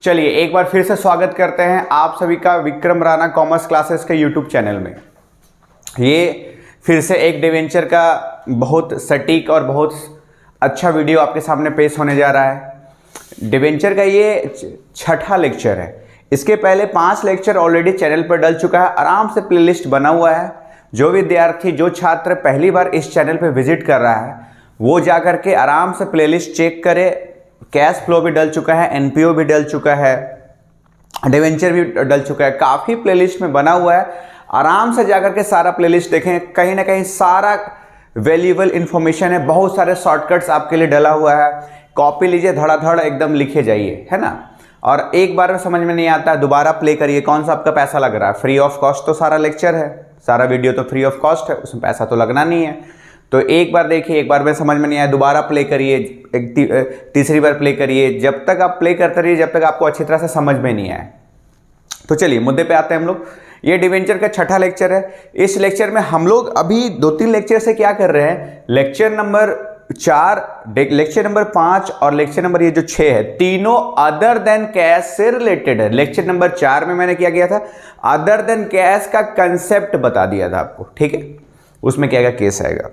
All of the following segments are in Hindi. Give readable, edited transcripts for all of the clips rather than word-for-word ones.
चलिए एक बार फिर से स्वागत करते हैं आप सभी का विक्रम राणा कॉमर्स क्लासेस के यूट्यूब चैनल में। ये फिर से एक डिवेंचर का बहुत सटीक और बहुत अच्छा वीडियो आपके सामने पेश होने जा रहा है। डिवेंचर का ये छठा लेक्चर है। इसके पहले 5 लेक्चर ऑलरेडी चैनल पर डल चुका है, आराम से प्लेलिस्ट बना हुआ है। जो विद्यार्थी जो छात्र पहली बार इस चैनल पर विजिट कर रहा है वो जा करके आराम से प्लेलिस्ट चेक करे। कैश फ्लो भी डल चुका है, एनपीओ भी डल चुका है, डिवेंचर भी डल चुका है, काफ़ी प्लेलिस्ट में बना हुआ है। आराम से जाकर के सारा प्लेलिस्ट देखें, कहीं ना कहीं सारा वैल्यूएबल इंफॉर्मेशन है, बहुत सारे शॉर्टकट्स आपके लिए डला हुआ है। कॉपी लीजिए, धड़ाधड़ एकदम लिखे जाइए, है ना। और एक बार में समझ में नहीं आता है दोबारा प्ले करिए, कौन सा आपका पैसा लग रहा है। फ्री ऑफ कॉस्ट तो सारा लेक्चर है, सारा वीडियो तो फ्री ऑफ कॉस्ट है, उसमें पैसा तो लगना नहीं है। तो एक बार देखिए, एक बार में समझ में नहीं आया दोबारा प्ले करिए, तीसरी बार प्ले करिए, जब तक आप प्ले करते रहिए जब तक आपको अच्छी तरह से समझ में नहीं आए। तो चलिए मुद्दे पे आते हैं हम लोग। ये डिवेंचर का छठा लेक्चर है। इस लेक्चर में हम लोग अभी 2-3 लेक्चर से क्या कर रहे हैं, लेक्चर नंबर 4, लेक्चर नंबर 5 और लेक्चर नंबर ये जो 6 है, तीनों अदर देन कैश से रिलेटेड है। लेक्चर नंबर 4 में मैंने क्या किया था, अदर देन कैश का कंसेप्ट बता दिया था आपको, ठीक है, उसमें क्या क्या केस आएगा।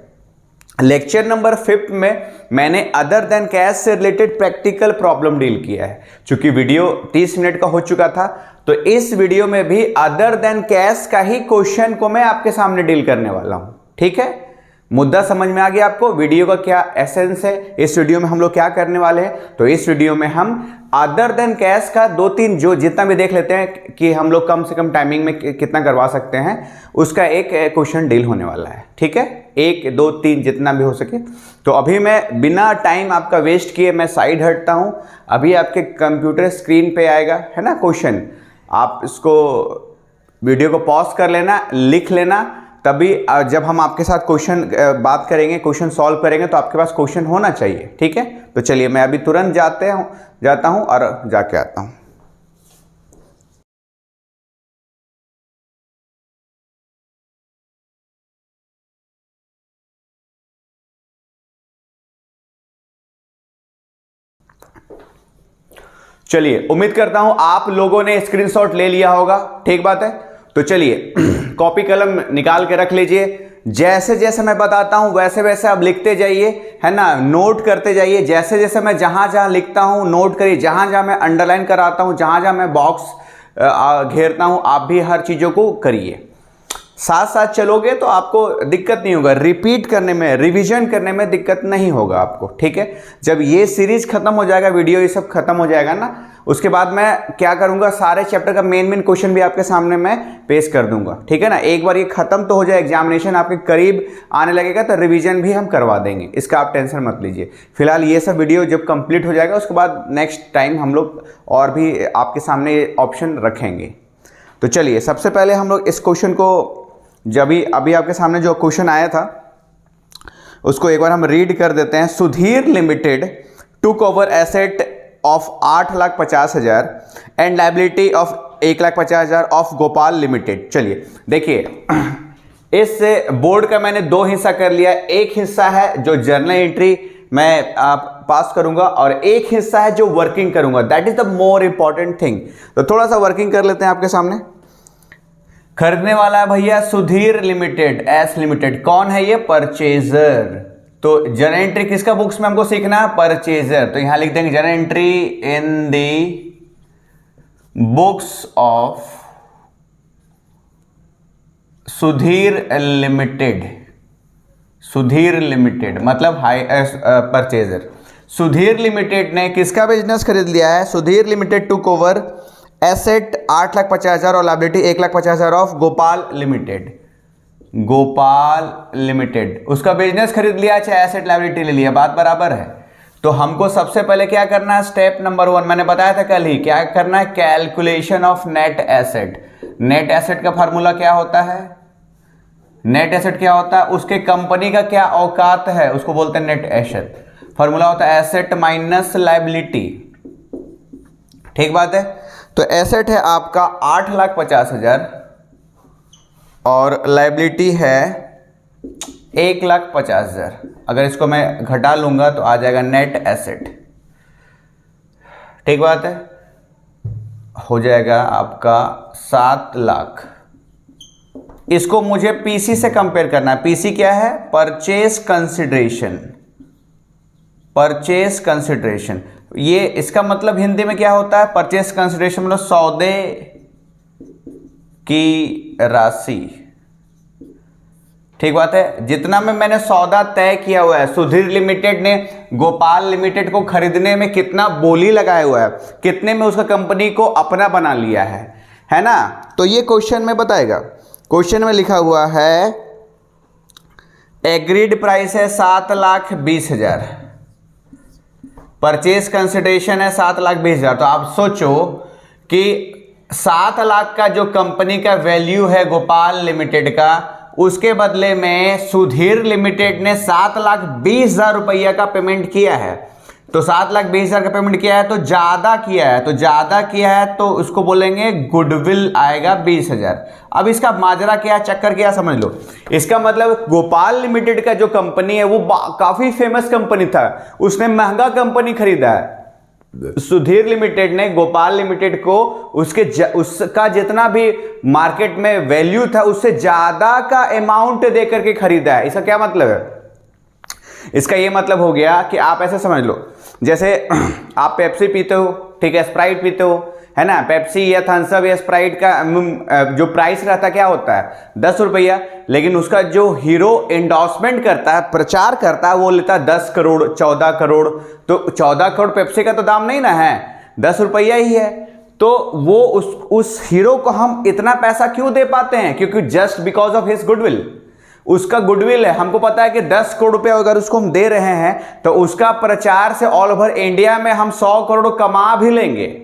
लेक्चर नंबर 5 में मैंने अदर देन कैश से रिलेटेड प्रैक्टिकल प्रॉब्लम डील किया है। चूंकि वीडियो 30 मिनट का हो चुका था तो इस वीडियो में भी अदर देन कैश का ही क्वेश्चन को मैं आपके सामने डील करने वाला हूं, ठीक है। मुद्दा समझ में आ गया आपको, वीडियो का क्या एसेंस है, इस वीडियो में हम लोग क्या करने वाले हैं। तो इस वीडियो में हम अदर देन कैश का 2-3 जो जितना भी देख लेते हैं कि हम लोग कम से कम टाइमिंग में कितना करवा सकते हैं, उसका एक क्वेश्चन डील होने वाला है, ठीक है। 1, 2, 3 जितना भी हो सके। तो अभी मैं बिना टाइम आपका वेस्ट किए मैं साइड हटता हूं। अभी आपके कंप्यूटर स्क्रीन पे आएगा, है ना, क्वेश्चन। आप इसको वीडियो को पॉज कर लेना, लिख लेना, तभी जब हम आपके साथ क्वेश्चन बात करेंगे, क्वेश्चन सॉल्व करेंगे तो आपके पास क्वेश्चन होना चाहिए, ठीक है। तो चलिए मैं अभी तुरंत जाता हूं और जाके आता हूं। चलिए उम्मीद करता हूं आप लोगों ने स्क्रीनशॉट ले लिया होगा, ठीक बात है। तो चलिए कॉपी कलम निकाल के रख लीजिए। जैसे जैसे मैं बताता हूं वैसे वैसे आप लिखते जाइए, है ना, नोट करते जाइए। जैसे जैसे मैं जहां जहां लिखता हूं नोट करिए, जहां जहां मैं अंडरलाइन कराता हूं, जहां जहां मैं बॉक्स घेरता हूं, आप भी हर चीजों को करिए। साथ साथ चलोगे तो आपको दिक्कत नहीं होगा, रिपीट करने में, रिवीजन करने में दिक्कत नहीं होगा आपको, ठीक है। जब ये सीरीज खत्म हो जाएगा, वीडियो ये सब खत्म हो जाएगा ना, उसके बाद मैं क्या करूंगा, सारे चैप्टर का मेन क्वेश्चन भी आपके सामने मैं पेश कर दूंगा, ठीक है ना। एक बार ये खत्म तो हो जाए, एग्जामिनेशन आपके करीब आने लगेगा तो रिवीजन भी हम करवा देंगे, इसका आप टेंशन मत लीजिए। फिलहाल ये सब वीडियो जब कंप्लीट हो जाएगा उसके बाद नेक्स्ट टाइम हम लोग और भी आपके सामने ऑप्शन रखेंगे। तो चलिए सबसे पहले हम लोग इस क्वेश्चन को, जब अभी आपके सामने जो क्वेश्चन आया था उसको एक बार हम रीड कर देते हैं। Sudhir limited took over asset of 8,50,000 and liability of 1,50,000 of Gopal limited. चलिए देखिए, इस बोर्ड का मैंने 2 हिस्सा कर लिया। एक हिस्सा है जो जर्नल एंट्री मैं पास करूंगा और एक हिस्सा है जो वर्किंग करूंगा, that is the more important thing. तो थोड़ा सा वर्किंग कर लेते हैं आपके सामने। खरीदने वाला है भैया सुधीर लिमिटेड, एस लिमिटेड। कौन है ये, परचेजर। तो जर्नल एंट्री किसका बुक्स में हमको सीखना है, परचेजर। तो यहां लिख देंगे journal entry in the books of Sudhir limited. Sudhir limited मतलब परचेजर। सुधीर लिमिटेड ने किसका बिजनेस खरीद लिया है, Sudhir limited took over asset 8,50,000 और liability 1,50,000 of Gopal limited. Gopal limited उसका बिजनेस खरीद लिया, चाहे एसेट लायबिलिटी ले लिया, बात बराबर है। तो हमको सबसे पहले क्या करना है, स्टेप नंबर 1 मैंने बताया था कल ही, क्या करना है, calculation of net asset. Net asset का फार्मूला क्या होता है, नेट एसेट क्या होता है, उसके कंपनी का क्या औकात है, उसको बोलते हैं नेट एसेट। फार्मूला होता है एसेट माइनस लायबिलिटी, ठीक बात है। तो एसेट है आपका 8,50,000 और लायबिलिटी है 1,50,000। अगर इसको मैं घटा लूंगा तो आ जाएगा नेट एसेट, ठीक बात है। हो जाएगा आपका 7 लाख। इसको मुझे पीसी से कंपेयर करना है। पीसी क्या है? Purchase consideration. परचेज कंसिडरेशन, ये इसका मतलब हिंदी में क्या होता है? परचेज कंसिडरेशन मतलब सौदे की राशि। ठीक बात है। जितना में मैंने सौदा तय किया हुआ है, सुधीर लिमिटेड ने गोपाल लिमिटेड को खरीदने में कितना बोली लगाया हुआ है, कितने में उसका कंपनी को अपना बना लिया है ना? तो ये क्वेश्चन में बताएगा। क्वेश्चन में लिखा हुआ है एग्रीड प्राइस है 7,20,000, परचेज कंसिडरेशन है 7,20,000। तो आप सोचो कि 7 लाख का जो कंपनी का वैल्यू है गोपाल लिमिटेड का, उसके बदले में सुधीर लिमिटेड ने 7,20,000 रुपया का पेमेंट किया है। तो 7,20,000 का पेमेंट किया है तो ज्यादा किया है, तो ज्यादा किया है तो उसको बोलेंगे गुडविल आएगा 20,000। अब इसका माजरा क्या, चक्कर क्या, समझ लो। इसका मतलब गोपाल लिमिटेड का जो कंपनी है वो काफी फेमस कंपनी था, उसने महंगा कंपनी खरीदा है। सुधीर लिमिटेड ने गोपाल लिमिटेड को उसका जितना भी मार्केट में वैल्यू था उससे ज्यादा का अमाउंट देकर के खरीदा है। इसका क्या मतलब है? इसका ये मतलब हो गया कि आप ऐसे समझ लो, जैसे आप पेप्सी पीते हो, ठीक है, स्प्राइट पीते हो, है ना? पेप्सी या थम्स अप या स्प्राइट का जो प्राइस रहता क्या होता है? 10 रुपया। लेकिन उसका जो हीरो एंडोर्समेंट करता है, प्रचार करता है, वो लेता है 10 करोड़ 14 करोड़। तो 14 करोड़ पेप्सी का तो दाम नहीं ना है, 10 रुपया ही है। तो वो उस हीरो को हम इतना पैसा क्यों दे पाते हैं? क्योंकि just because of his goodwill, उसका गुडविल है। हमको पता है कि 10 करोड़ रुपया अगर उसको हम दे रहे हैं तो उसका प्रचार से ऑल ओवर इंडिया में हम 100 करोड़ कमा भी लेंगे।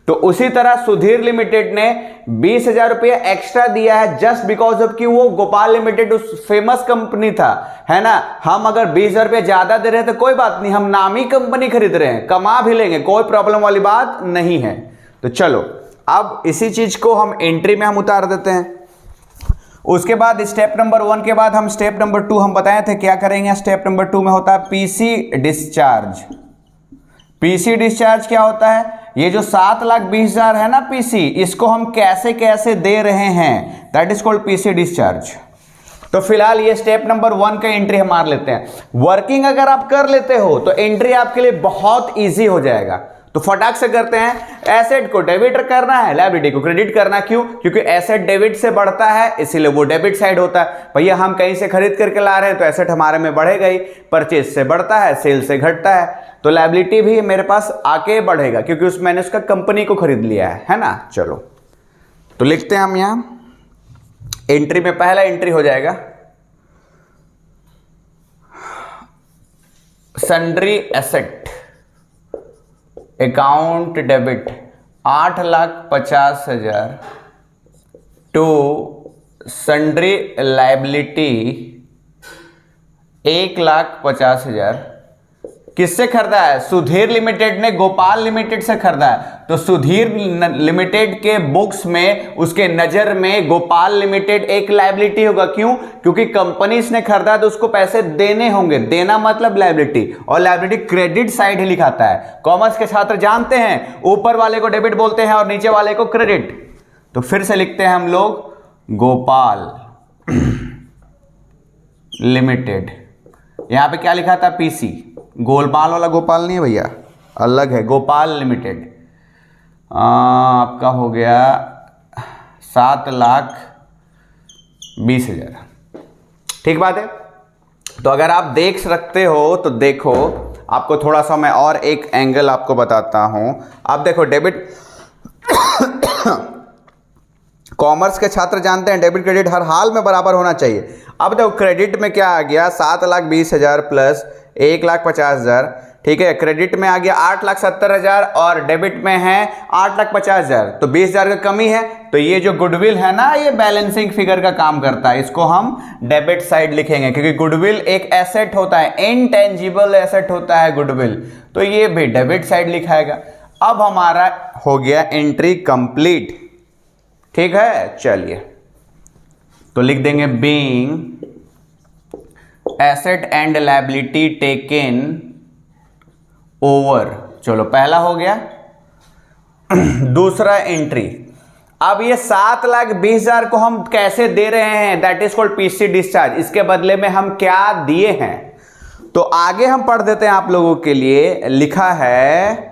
तो उसी तरह सुधीर लिमिटेड ने 20,000 रुपया एक्स्ट्रा दिया है जस्ट बिकॉज ऑफ कि वो गोपाल लिमिटेड उस फेमस कंपनी था, है ना? हम अगर 20,000 रुपया ज्यादा दे रहे हैं तो कोई बात नहीं, हम नामी कंपनी खरीद रहे हैं, कमा भी लेंगे, कोई प्रॉब्लम वाली बात नहीं है। तो चलो अब इसी चीज को हम एंट्री में हम उतार देते हैं। उसके बाद स्टेप नंबर 1 के बाद हम स्टेप नंबर 2 हम बताए थे क्या करेंगे। स्टेप नंबर 2 में होता है पीसी डिस्चार्ज। पीसी डिस्चार्ज क्या होता है? ये जो 7,20,000 है ना पीसी, इसको हम कैसे कैसे दे रहे हैं, that is called PC discharge. तो फिलहाल ये स्टेप नंबर 1 का एंट्री हम मार लेते हैं। वर्किंग अगर आप कर लेते हो तो एंट्री आपके लिए बहुत ईजी हो जाएगा। तो फटाक से करते हैं। एसेट को डेबिट करना है, लायबिलिटी को क्रेडिट करना। क्यों? क्योंकि एसेट डेबिट से बढ़ता है, इसीलिए वो डेबिट साइड होता है। भैया हम कहीं से खरीद करके ला रहे हैं तो एसेट हमारे में बढ़ेगा ही, परचेज से बढ़ता है, सेल से घटता है, तो लायबिलिटी भी मेरे पास आके बढ़ेगा क्योंकि मैंने उसका कंपनी को खरीद लिया है ना? चलो तो लिखते हैं हम यहां एंट्री में, पहला एंट्री हो जाएगा sundry asset account debit 8,50,000 to sundry liability 1,50,000। किससे खरीदा है? सुधीर लिमिटेड ने गोपाल लिमिटेड से खरीदा है। तो सुधीर लिमिटेड के बुक्स में, उसके नजर में गोपाल लिमिटेड एक लायबिलिटी होगा। क्यों? क्योंकि कंपनी ने खरीदा तो उसको पैसे देने होंगे, देना मतलब लायबिलिटी, और लायबिलिटी क्रेडिट साइड ही लिखाता है। कॉमर्स के छात्र जानते हैं, ऊपर वाले को डेबिट बोलते हैं और नीचे वाले को क्रेडिट। तो फिर से लिखते हैं हम लोग गोपाल लिमिटेड। यहां पे क्या लिखा था? पीसी, गोलमाल वाला गोपाल नहीं है भैया, अलग है, गोपाल लिमिटेड। आपका हो गया 7,20,000। ठीक बात है। तो अगर आप देख सकते हो तो देखो, आपको थोड़ा सा मैं और एक एंगल आपको बताता हूं। आप देखो डेबिट कॉमर्स के छात्र जानते हैं डेबिट क्रेडिट हर हाल में बराबर होना चाहिए। अब देखो क्रेडिट में क्या आ गया? 7,20,000 प्लस 1,50,000। ठीक है, क्रेडिट में आ गया 8,70,000 और डेबिट में है 8,50,000। तो 20,000 का कमी है। तो ये जो गुडविल है ना, ये बैलेंसिंग फिगर का काम करता है। इसको हम डेबिट साइड लिखेंगे क्योंकि गुडविल एक एसेट होता है, इनटेंजिबल एसेट होता है गुडविल, तो ये भी डेबिट साइड लिखाएगा। अब हमारा हो गया एंट्री कंप्लीट। ठीक है, चलिए तो लिख देंगे being asset and liability taken over. चलो पहला हो गया। दूसरा एंट्री, अब ये 7,20,000 को हम कैसे दे रहे हैं, that is called PC discharge. इसके बदले में हम क्या दिए हैं, तो आगे हम पढ़ देते हैं आप लोगों के लिए। लिखा है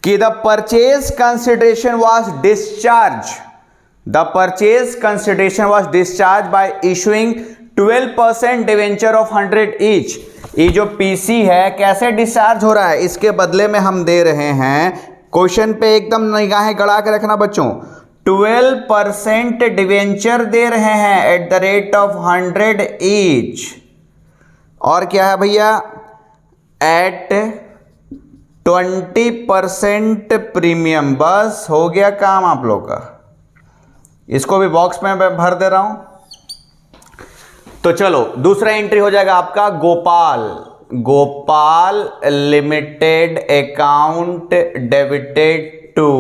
कि the purchase consideration was discharge, the purchase consideration was discharge by issuing 12% debenture of 100 each. ये जो पीसी है कैसे डिस्चार्ज हो रहा है, इसके बदले में हम दे रहे हैं, क्वेश्चन पे एकदम निगाहें गड़ा के रखना बच्चों, 12% डिवेंचर दे रहे हैं at the rate of 100 each. और क्या है भैया, एट 20% प्रीमियम। बस हो गया काम आप लोग का। इसको भी बॉक्स में भर दे रहा हूं। तो चलो दूसरा एंट्री हो जाएगा आपका Gopal, Gopal limited account debited to,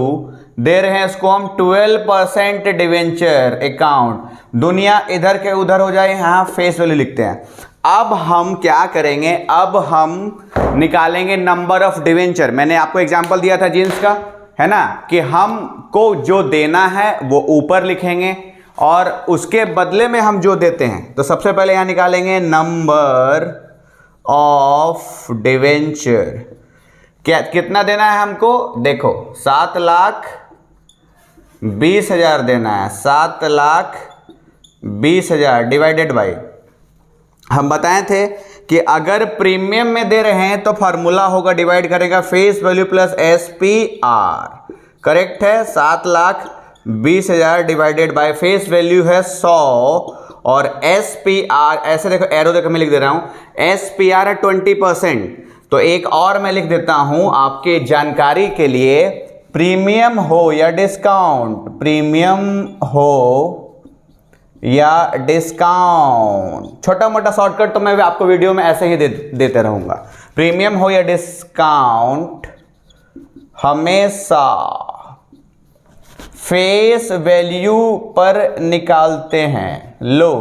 दे रहे हैं इसको हम 12% डिवेंचर अकाउंट। दुनिया इधर के उधर हो जाए, यहां फेस वैल्यू लिखते हैं। अब हम क्या करेंगे, अब हम निकालेंगे नंबर ऑफ डिवेंचर। मैंने आपको एग्जांपल दिया था जींस का, है ना, कि हमको जो देना है वो ऊपर लिखेंगे और उसके बदले में हम जो देते हैं, तो सबसे पहले यहां निकालेंगे नंबर ऑफ डिवेंचर। क्या कितना देना है हमको, देखो 7,20,000 देना है, 7,20,000 डिवाइडेड बाई, हम बताए थे कि अगर प्रीमियम में दे रहे हैं तो फार्मूला होगा, डिवाइड करेगा face value plus SPR। Correct है, 7,20,000 डिवाइडेड बाय फेस वैल्यू है 100 और SPR, ऐसे देखो एरो देखो मैं लिख दे रहा हूं, SPR है 20%। तो एक और मैं लिख देता हूं आपके जानकारी के लिए, प्रीमियम हो या डिस्काउंट, प्रीमियम हो या डिस्काउंट, छोटा मोटा शॉर्टकट तो मैं भी आपको वीडियो में ऐसे ही देते रहूंगा। प्रीमियम हो या डिस्काउंट हमेशा फेस वैल्यू पर निकालते हैं। लो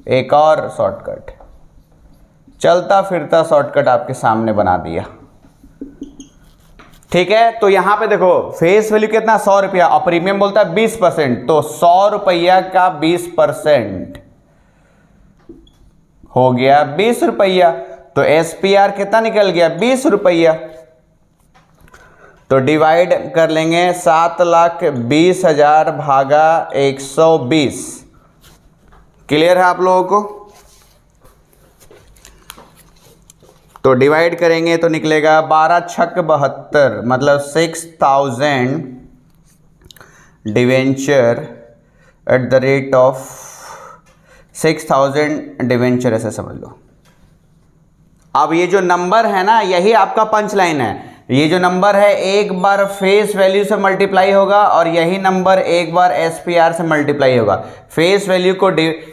एक और शॉर्टकट, चलता फिरता शॉर्टकट आपके सामने बना दिया। ठीक है, तो यहां पे देखो फेस वैल्यू कितना, 100 रुपया, और प्रीमियम बोलता है 20%, तो 100 रुपया का 20% हो गया 20 रुपया। तो SPR कितना निकल गया, 20 रुपया। तो डिवाइड कर लेंगे 7,20,000 भागा 120। क्लियर है आप लोगों को? तो डिवाइड करेंगे तो निकलेगा 12 छक 72, मतलब 6,000 debenture at the rate of 6,000 debenture, ऐसे समझ लो। अब ये जो नंबर है ना, यही आपका पंच लाइन है। ये जो नंबर है एक बार फेस वैल्यू से मल्टीप्लाई होगा और यही नंबर एक बार SPR से मल्टीप्लाई होगा। फेस वैल्यू को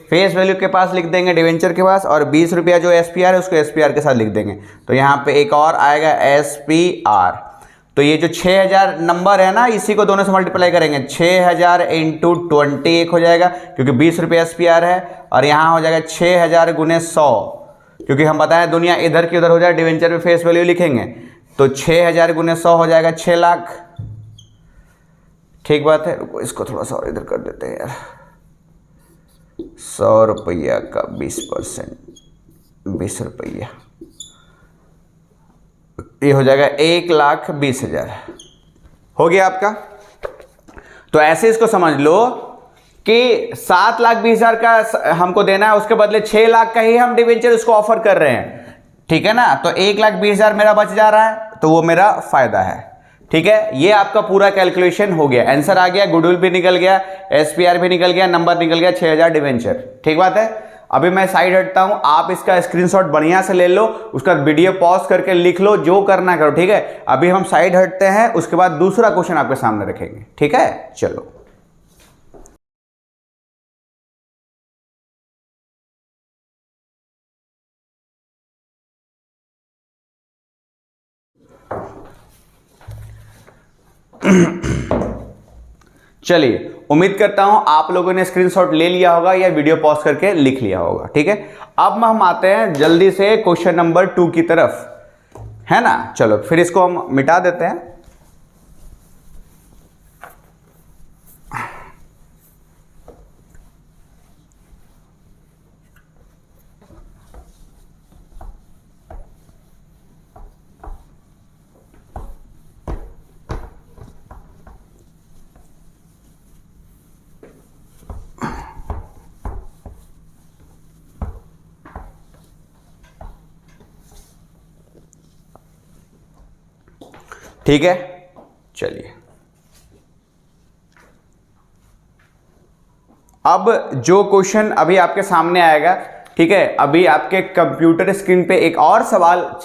फेस वैल्यू के पास लिख देंगे डिवेंचर के पास, और 20 रुपया जो SPR है उसको SPR के साथ लिख देंगे। तो यहाँ पे एक और आएगा SPR। तो ये जो 6,000 नंबर है ना, इसी को दोनों से मल्टीप्लाई करेंगे, 6,000 इंटू 20 एक हो जाएगा, क्योंकि 20 रुपया SPR है, और यहाँ हो जाएगा 6,000 गुने 100, क्योंकि हम बताएं दुनिया इधर की उधर हो जाए, डिवेंचर में फेस वैल्यू लिखेंगे। तो 6,000 गुने 100 हो जाएगा 6 लाख। ठीक बात है, रुको इसको थोड़ा सा और इधर कर देते हैं यार। 100 रुपया का 20%, 20 रुपया, ये हो जाएगा 1,20,000 हो गया आपका। तो ऐसे इसको समझ लो कि 7,20,000 का हमको देना है, उसके बदले 6 लाख का ही हम डिवेंचर उसको ऑफर कर रहे हैं। ठीक है ना, तो 1,20,000 मेरा बच जा रहा है, तो वो मेरा फायदा है। ठीक है, ये आपका पूरा कैलकुलेशन हो गया, आंसर आ गया, गुडविल भी निकल गया, SPR भी निकल गया, नंबर निकल गया 6,000 डिवेंचर। ठीक बात है। अभी मैं साइड हटता हूं, आप इसका स्क्रीनशॉट बढ़िया से ले लो, उसका वीडियो पॉज करके लिख लो, जो करना करो। ठीक है, अभी हम साइड हटते हैं, उसके बाद दूसरा क्वेश्चन आपके सामने रखेंगे। ठीक है, चलो। चलिए, उम्मीद करता हूं आप लोगों ने स्क्रीनशॉट ले लिया होगा या वीडियो पॉज करके लिख लिया होगा। ठीक है, अब हम आते हैं जल्दी से क्वेश्चन नंबर 2 की तरफ, है ना। चलो फिर इसको हम मिटा देते हैं। ठीक है, चलिए अब जो क्वेश्चन अभी आपके सामने आएगा, ठीक है, अभी आपके कंप्यूटर स्क्रीन पे एक और सवाल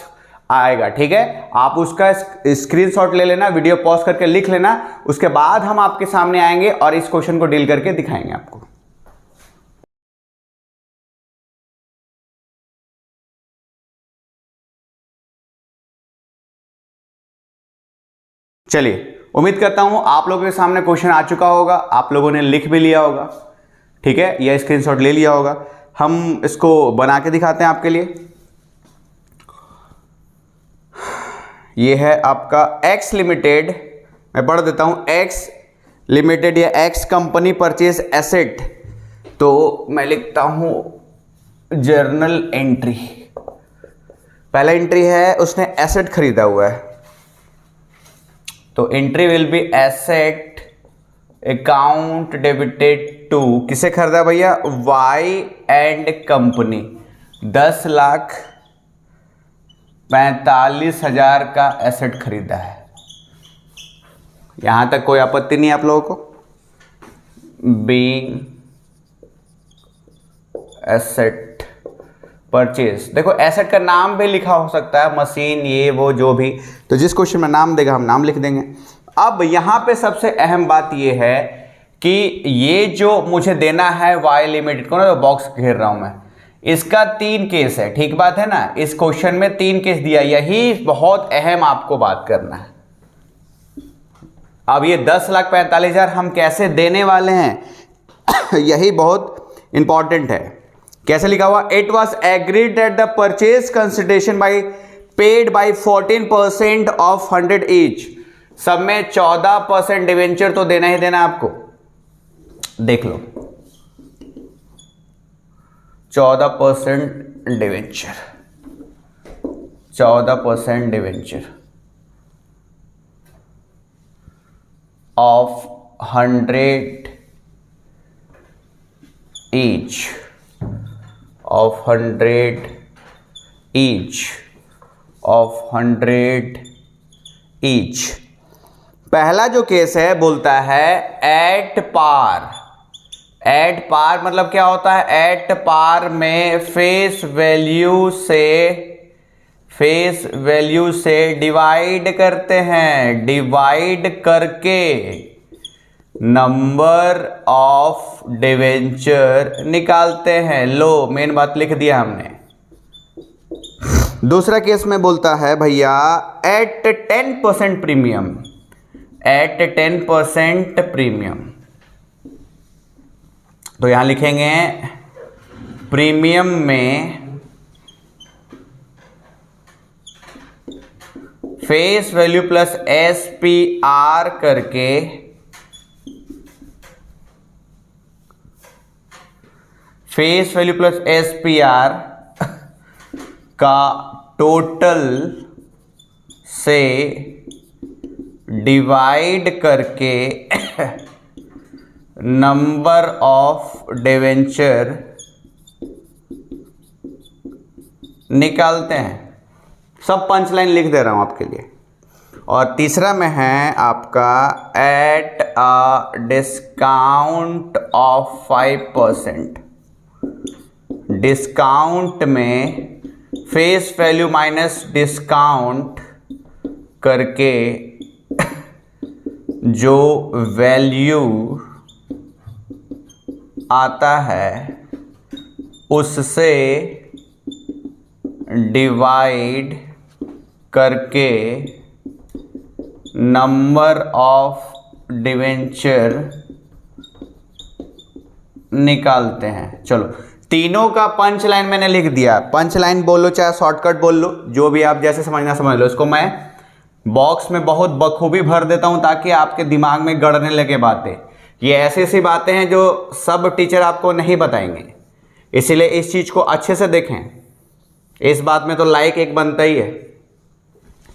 आएगा, ठीक है, आप उसका स्क्रीनशॉट ले लेना, वीडियो पॉज करके लिख लेना, उसके बाद हम आपके सामने आएंगे और इस क्वेश्चन को डील करके दिखाएंगे आपको। चलिए, उम्मीद करता हूं आप लोगों के सामने क्वेश्चन आ चुका होगा, आप लोगों ने लिख भी लिया होगा, ठीक है, या स्क्रीनशॉट ले लिया होगा। हम इसको बना के दिखाते हैं आपके लिए। ये है आपका एक्स लिमिटेड, मैं पढ़ देता हूं, एक्स लिमिटेड या एक्स कंपनी परचेज एसेट, तो मैं लिखता हूं जर्नल एंट्री। पहला एंट्री है, उसने एसेट खरीदा हुआ है, तो entry will be asset account debited to, किसे खरीदा भैया, वाई एंड कंपनी, 10,45,000 का एसेट खरीदा है। यहां तक कोई आपत्ति नहीं आप लोगों को? बीइंग एसेट परचेज, देखो एसेट का नाम भी लिखा हो सकता है, मशीन, ये वो जो भी, तो जिस क्वेश्चन में नाम देगा हम नाम लिख देंगे। अब यहां पे सबसे अहम बात ये है कि ये जो मुझे देना है वाई लिमिटेड को ना, जो बॉक्स घेर रहा हूं मैं, इसका 3 केस है, ठीक बात है ना, इस क्वेश्चन में 3 केस दिया, यही बहुत अहम आपको बात करना है। अब ये 10,45,000 हम कैसे देने वाले हैं यही बहुत इंपॉर्टेंट है। कैसे लिखा हुआ, it was agreed that the purchase consideration by paid by 14% of 100 each, सब में 14% डिवेंचर तो देना ही देना आपको, देख लो 14% debenture, 14% debenture of 100 each, of 100 each, of 100 each. पहला जो केस है बोलता है एट पार, एट पार मतलब क्या होता है, एट पार में फेस वैल्यू से डिवाइड करते हैं, डिवाइड करके नंबर ऑफ डिवेंचर निकालते हैं। लो मेन बात लिख दिया हमने। दूसरा केस में बोलता है भैया एट 10% प्रीमियम, एट 10% प्रीमियम, तो यहां लिखेंगे प्रीमियम में फेस वैल्यू प्लस SPR करके फेस वैल्यू प्लस SPR का टोटल से डिवाइड करके नंबर ऑफ डिवेंचर निकालते हैं। सब पंच लाइन लिख दे रहा हूं आपके लिए। और तीसरा में है आपका at a discount of 5%, discount में फेस वैल्यू माइनस डिस्काउंट करके जो वैल्यू आता है उससे डिवाइड करके नंबर ऑफ डिवेंचर निकालते हैं। चलो तीनों का पंच लाइन मैंने लिख दिया। पंच लाइन बोलो चाहे शॉर्टकट बोल लो, जो भी आप जैसे समझना समझ लो। इसको मैं बॉक्स में बहुत बखूबी भर देता हूं ताकि आपके दिमाग में गड़ने लगे बातें। ये ऐसी ऐसी बातें हैं जो सब टीचर आपको नहीं बताएंगे, इसीलिए इस चीज को अच्छे से देखें। इस बात में तो लाइक एक बनता ही है।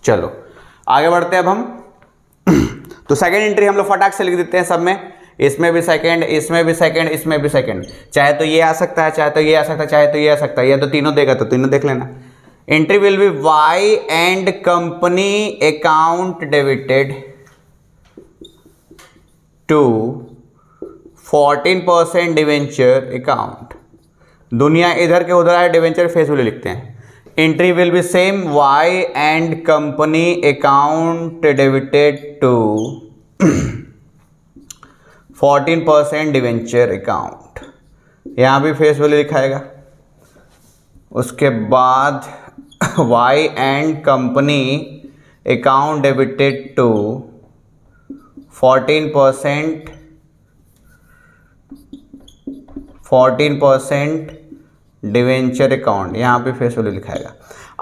चलो आगे बढ़ते हैं अब हम। तो सेकेंड एंट्री हम लोग फटाक से लिख देते हैं सब में, इसमें भी सेकेंड, इसमें भी सेकेंड, इसमें भी सेकेंड। चाहे तो ये आ सकता है, चाहे तो ये आ सकता है, चाहे तो ये आ सकता है, या तो तीनों देगा तो तीनों देख लेना। Entry will be Y and company account debited to 14% debenture account. दुनिया इधर के उधर आए, डिवेंचर फेस वैल्यू लिखते हैं। Entry will be same, Y and company account debited to 14% debenture account, यहाँ भी फेस वैल्यू लिखाएगा। उसके बाद Y and company account debited to 14% debenture account, यहाँ पे फेस वैल्यू लिखाएगा।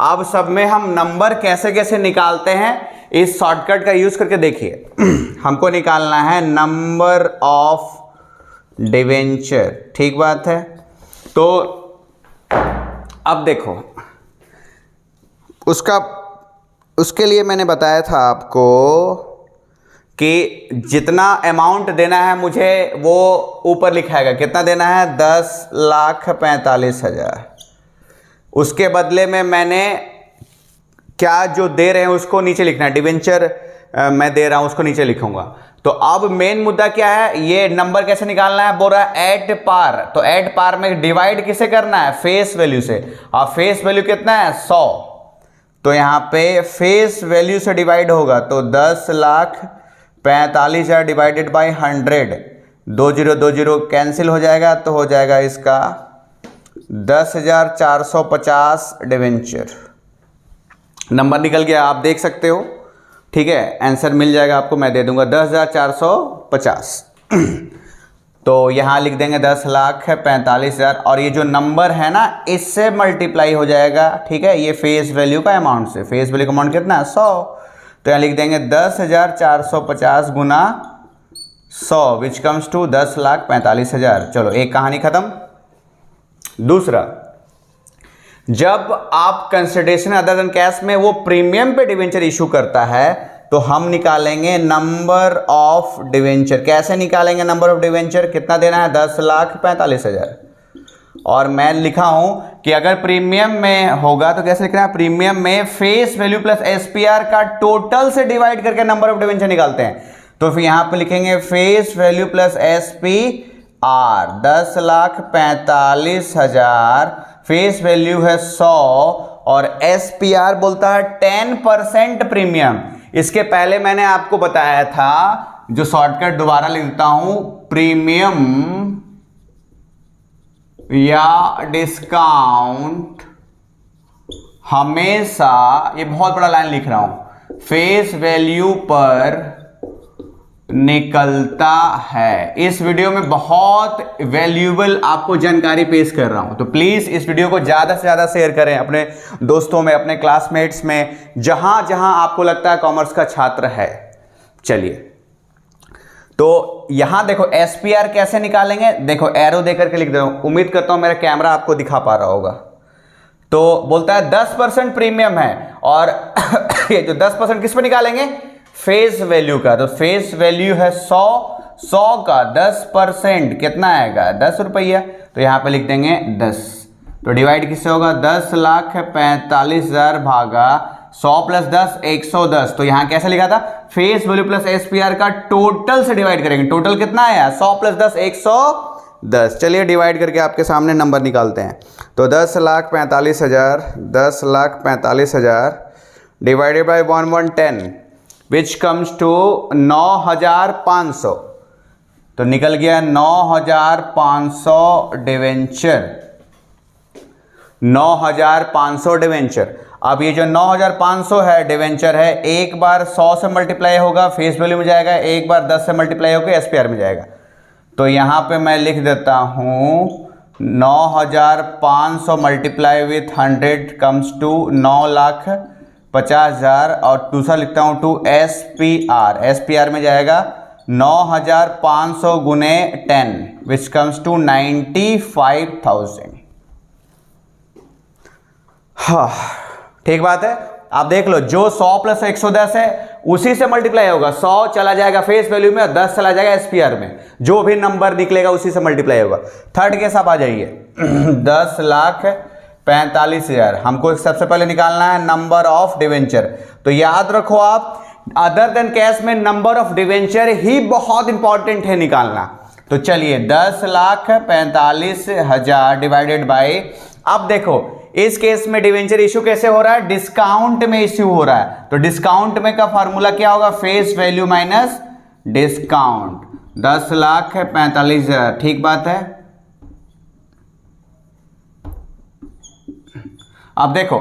अब सब में हम नंबर कैसे कैसे निकालते हैं इस शॉर्टकट का यूज करके देखिए। हमको निकालना है नंबर ऑफ डिवेंचर, ठीक बात है। तो अब देखो, उसके लिए मैंने बताया था आपको कि जितना अमाउंट देना है मुझे वो ऊपर लिखाएगा। कितना देना है? 10,45,000। उसके बदले में मैंने क्या जो दे रहे हैं उसको नीचे लिखना है। डिवेंचर मैं दे रहा हूं उसको नीचे लिखूंगा। तो अब मेन मुद्दा क्या है, ये नंबर कैसे निकालना है? बोल रहा है एट पार। तो एट पार में डिवाइड किसे करना है? फेस वैल्यू से। और फेस वैल्यू कितना है? 100। तो यहां पे फेस वैल्यू से डिवाइड होगा तो 10,45,000 डिवाइडेड बाई 100, 2020 कैंसिल हो जाएगा तो हो जाएगा इसका 10,450 डिवेंचर। नंबर निकल गया, आप देख सकते हो, ठीक है। आंसर मिल जाएगा आपको, मैं दे दूंगा 10,450। तो यहाँ लिख देंगे 10,45,000 और ये जो नंबर है ना इससे मल्टीप्लाई हो जाएगा, ठीक है। ये फेस वैल्यू का अमाउंट से, फेस वैल्यू का अमाउंट कितना है? 100। तो यहाँ लिख देंगे 10,450 गुना 100 विच कम्स टू 10,45,000। चलो एक कहानी खत्म। दूसरा, जब आप कंसिडरेशन अदर देन कैश में वो प्रीमियम पे डिवेंचर इशू करता है तो हम निकालेंगे नंबर ऑफ डिवेंचर। कैसे निकालेंगे नंबर ऑफ डिवेंचर? कितना देना है? 10,45,000। और मैं लिखा हूं कि अगर प्रीमियम में होगा तो कैसे लिखना है? प्रीमियम में फेस वैल्यू प्लस एसपीआर का टोटल से डिवाइड करके नंबर ऑफ डिवेंचर निकालते हैं। तो फिर यहां पे लिखेंगे face value plus SPR 10,45,000। Face value है 100 और एसपीआर बोलता है 10% प्रीमियम। इसके पहले मैंने आपको बताया था, जो शॉर्टकट दोबारा लिख देता हूं, प्रीमियम या डिस्काउंट हमेशा, ये बहुत बड़ा लाइन लिख रहा हूं, फेस वैल्यू पर निकलता है। इस वीडियो में बहुत वैल्यूएबल आपको जानकारी पेश कर रहा हूं, तो प्लीज इस वीडियो को ज्यादा से ज्यादा शेयर करें अपने दोस्तों में, अपने क्लासमेट्स में, जहां जहां आपको लगता है कॉमर्स का छात्र है। चलिए, तो यहां देखो एसपीआर कैसे निकालेंगे, देखो एरो देकर के लिख दे रहा हूं। उम्मीद करता हूं मेरा कैमरा आपको दिखा पा रहा होगा। तो बोलता है 10% प्रीमियम है और ये जो 10% किस पे निकालेंगे? फेस वैल्यू का। तो फेस वैल्यू है 100 का 10% कितना आएगा? 10 रुपया। तो यहां पे लिख देंगे 10। तो डिवाइड किससे होगा? 10,45,000 भागा 100 प्लस 10 110। तो यहां कैसे लिखा था? फेस वैल्यू प्लस एसपीआर का टोटल से डिवाइड करेंगे। टोटल कितना आया? 100 प्लस 10 110। चलिए डिवाइड करके आपके सामने नंबर निकालते हैं। तो 10,45,000 divided by 110 which comes to 9,500। तो निकल गया 9,500 डिवेंचर। 9,500 डिवेंचर। अब ये जो 9,500 है डिवेंचर है, एक बार 100 से मल्टीप्लाई होगा फेस वैल्यू में जाएगा, एक बार 10 से मल्टीप्लाई होकर एसपीआर में जाएगा। तो यहां पे मैं लिख देता हूं 9,500 मल्टीप्लाई विथ 100 कम्स टू 9,50,000 और दूसरा लिखता हूं टू एसपीआर। एसपीआर में जाएगा 9,500 गुने 10 विच कम्स टू 95,000। हाँ ठीक बात है। आप देख लो, जो 100 प्लस 110 है उसी से मल्टीप्लाई होगा। 100 चला जाएगा फेस वैल्यू में और 10 चला जाएगा एसपीआर में, जो भी नंबर निकलेगा उसी से मल्टीप्लाई होगा। थर्ड केस आप आ जाइए 10,00,000 45,000। हमको सबसे पहले निकालना है नंबर ऑफ डिवेंचर। तो याद रखो आप, अदर देन कैश में नंबर ऑफ डिवेंचर ही बहुत इंपॉर्टेंट है निकालना। तो चलिए 10,45,000 डिवाइडेड बाय, अब देखो इस केस में डिवेंचर इशू कैसे हो रहा है, डिस्काउंट में इशू हो रहा है। तो डिस्काउंट में का फार्मूला क्या होगा, फेस वैल्यू माइनस डिस्काउंट। 10,45,000, ठीक बात है। अब देखो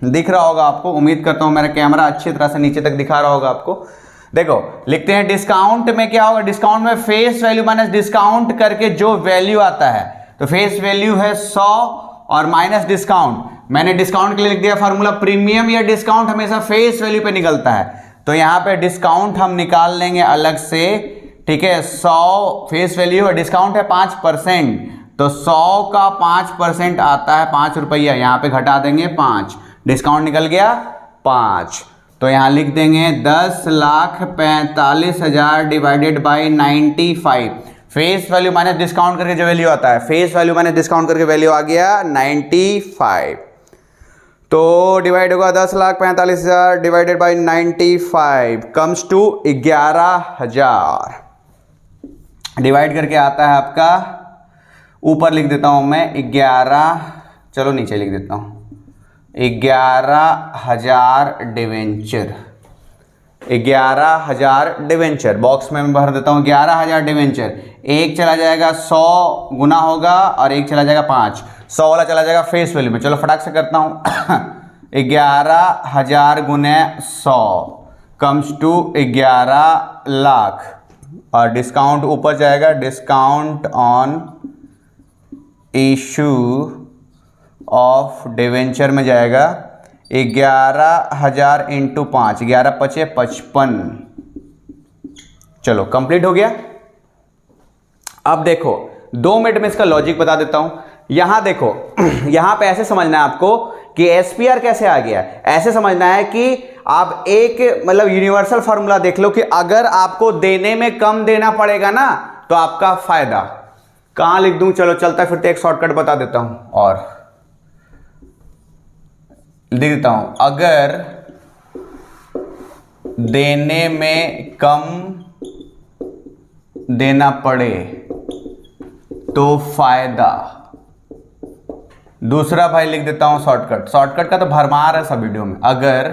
दिख रहा होगा आपको, उम्मीद करता हूं मेरा कैमरा अच्छी तरह से नीचे तक दिखा रहा होगा आपको। देखो लिखते हैं डिस्काउंट में क्या होगा, डिस्काउंट में फेस वैल्यू माइनस डिस्काउंट करके जो वैल्यू आता है, तो फेस वैल्यू है 100 और माइनस डिस्काउंट। मैंने डिस्काउंट के लिए लिख दिया फार्मूला, प्रीमियम या डिस्काउंट हमेशा फेस वैल्यू पे निकलता है। तो यहां पे डिस्काउंट हम निकाल लेंगे अलग से, ठीक है। 100 फेस वैल्यू है, डिस्काउंट है 5%, तो 100 का 5% आता है 5 रुपया, यहां पे घटा देंगे 5, डिस्काउंट निकल गया 5। तो यहां लिख देंगे 10,45,000 divided by 95। Face value minus discount करके जो वैल्यू आता है, फेस वैल्यू माइनस डिस्काउंट करके वैल्यू आ गया 95। तो डिवाइड होगा 10,45,000 divided by 95 comes to 11,000। Divide करके आता है आपका, ऊपर लिख देता हूं मैं 11, चलो नीचे लिख देता हूं 11,000 डिवेंचर। 11,000 डिवेंचर बॉक्स में मैं भर देता हूं 11,000 डिवेंचर। एक चला जाएगा 100 गुना होगा और एक चला जाएगा 5, 100 वाला चला जाएगा फेस वैल्यू में। चलो फटाक से करता हूं 11,000 गुने 100 कम्स टू 11 लाख, और डिस्काउंट ऊपर जाएगा, discount on issue of debenture में जाएगा 11,000 इंटू 5, 11 पचे 55। चलो कंप्लीट हो गया। अब देखो 2 मिनट में इसका लॉजिक बता देता हूं। यहां देखो यहां पे ऐसे समझना है आपको कि एसपीआर कैसे आ गया। ऐसे समझना है कि आप एक मतलब यूनिवर्सल फॉर्मूला देख लो कि अगर आपको देने में कम देना पड़ेगा ना तो आपका फायदा। कहां लिख दूं, चलो चलता फिरते एक शॉर्टकट बता देता हूं और लिख देता हूं, अगर देने में कम देना पड़े तो फायदा। दूसरा भाई लिख देता हूं शॉर्टकट, शॉर्टकट का तो भरमार है सब वीडियो में। अगर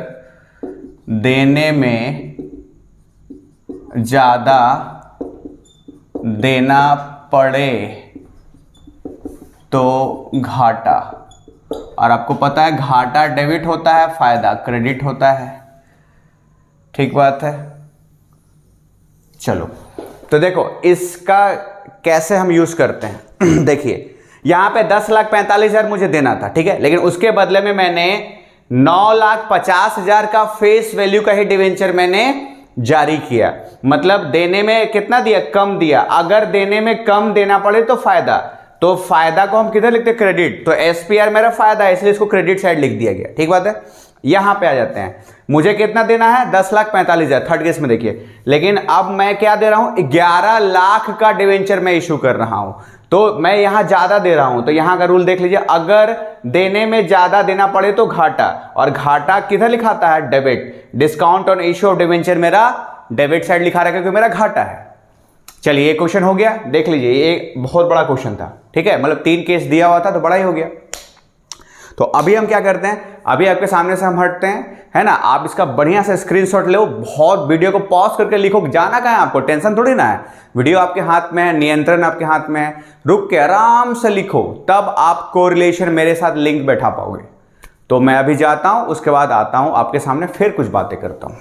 देने में ज्यादा देना पड़े तो घाटा। और आपको पता है घाटा डेबिट होता है, फायदा क्रेडिट होता है, ठीक बात है। चलो तो देखो इसका कैसे हम यूज करते हैं। देखिए यहां पे 10,45,000 मुझे देना था, ठीक है, लेकिन उसके बदले में मैंने 9,50,000 का फेस वैल्यू का ही डिवेंचर मैंने जारी किया। मतलब देने में कितना दिया, कम दिया। अगर देने में कम देना पड़े तो फायदा, तो फायदा को हम किधर लिखते हैं, क्रेडिट। तो एसपीआर मेरा फायदा है इसलिए इसको क्रेडिट साइड लिख दिया गया, ठीक बात है। यहां पे आ जाते हैं, मुझे कितना देना है 10,45,000 थर्ड केस में देखिए, लेकिन अब मैं क्या दे रहा हूं 11 लाख का डिवेंचर मैं इशू कर रहा हूं, तो मैं यहां ज्यादा दे रहा हूं। तो यहां का रूल देख लीजिए, अगर देने में ज्यादा देना पड़े तो घाटा, और घाटा किधर लिखाता है, debit. Discount on issue of debenture मेरा डेबिट साइड लिखा रहा है क्योंकि मेरा घाटा है। चलिए ये क्वेश्चन हो गया, देख लीजिए ये बहुत बड़ा क्वेश्चन था, ठीक है, मतलब 3 केस दिया हुआ था तो बड़ा ही हो गया। तो अभी हम क्या करते हैं, अभी आपके सामने से हम हटते हैं, है ना। आप इसका बढ़िया से स्क्रीनशॉट लो, बहुत वीडियो को पॉज करके लिखो, जाना कहाँ है आपको, टेंशन थोड़ी ना है, वीडियो आपके हाथ में है, नियंत्रण आपके हाथ में है, रुक के आराम से लिखो, तब आप कोरिलेशन मेरे साथ लिंक बैठा पाओगे। तो मैं अभी जाता हूं, उसके बाद आता हूं आपके सामने फिर कुछ बातें करता हूं।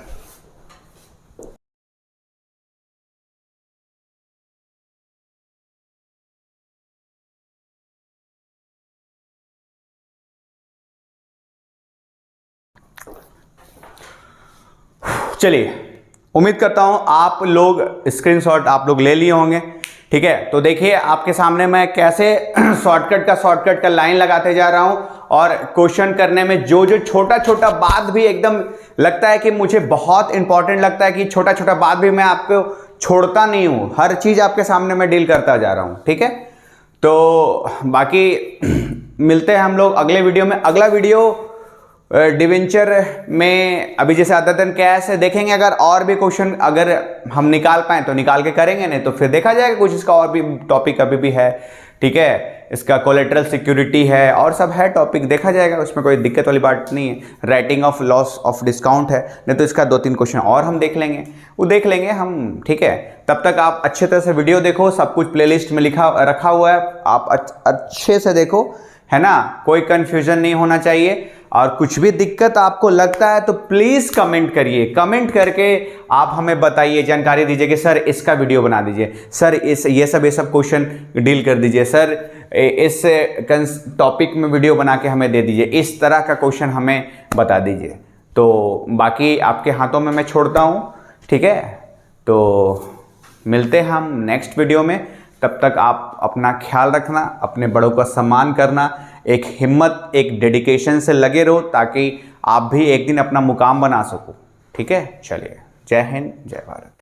चलिए उम्मीद करता हूं आप लोग स्क्रीनशॉट आप लोग ले लिए होंगे, ठीक है। तो देखिए आपके सामने मैं कैसे शॉर्टकट का लाइन लगाते जा रहा हूं, और क्वेश्चन करने में जो जो छोटा छोटा बात भी एकदम लगता है कि मुझे बहुत इंपॉर्टेंट लगता है कि छोटा छोटा बात भी मैं आपको छोड़ता नहीं हूं, हर चीज आपके सामने मैं डील करता जा रहा हूं, ठीक है। तो बाकी मिलते हैं हम लोग अगले वीडियो में। अगला वीडियो डिवेंचर में अभी जैसे अदर कैश है देखेंगे, अगर और भी क्वेश्चन अगर हम निकाल पाए तो निकाल के करेंगे, नहीं तो फिर देखा जाएगा कुछ इसका और भी टॉपिक अभी भी है, ठीक है। इसका कोलेटरल सिक्योरिटी है और सब है टॉपिक, देखा जाएगा, उसमें कोई दिक्कत वाली बात नहीं है। Writing of loss of discount है, नहीं तो इसका 2-3 क्वेश्चन और हम देख लेंगे, वो देख लेंगे हम, ठीक है। तब तक आप अच्छे तरह से वीडियो देखो, सब कुछ प्लेलिस्ट में रखा हुआ है, आप अच्छे से देखो, है ना, कोई कंफ्यूजन नहीं होना चाहिए। और कुछ भी दिक्कत आपको लगता है तो प्लीज़ कमेंट करिए, कमेंट करके आप हमें बताइए, जानकारी दीजिए कि सर इसका वीडियो बना दीजिए, सर ये सब क्वेश्चन डील कर दीजिए, सर इस टॉपिक में वीडियो बना के हमें दे दीजिए, इस तरह का क्वेश्चन हमें बता दीजिए। तो बाकी आपके हाथों में मैं छोड़ता हूँ, ठीक है। तो मिलते हैं हम नेक्स्ट वीडियो में, तब तक आप अपना ख्याल रखना, अपने बड़ों का सम्मान करना, एक हिम्मत, एक डेडिकेशन से लगे रहो, ताकि आप भी एक दिन अपना मुकाम बना सको, ठीक है। चलिए, जय हिंद, जय भारत।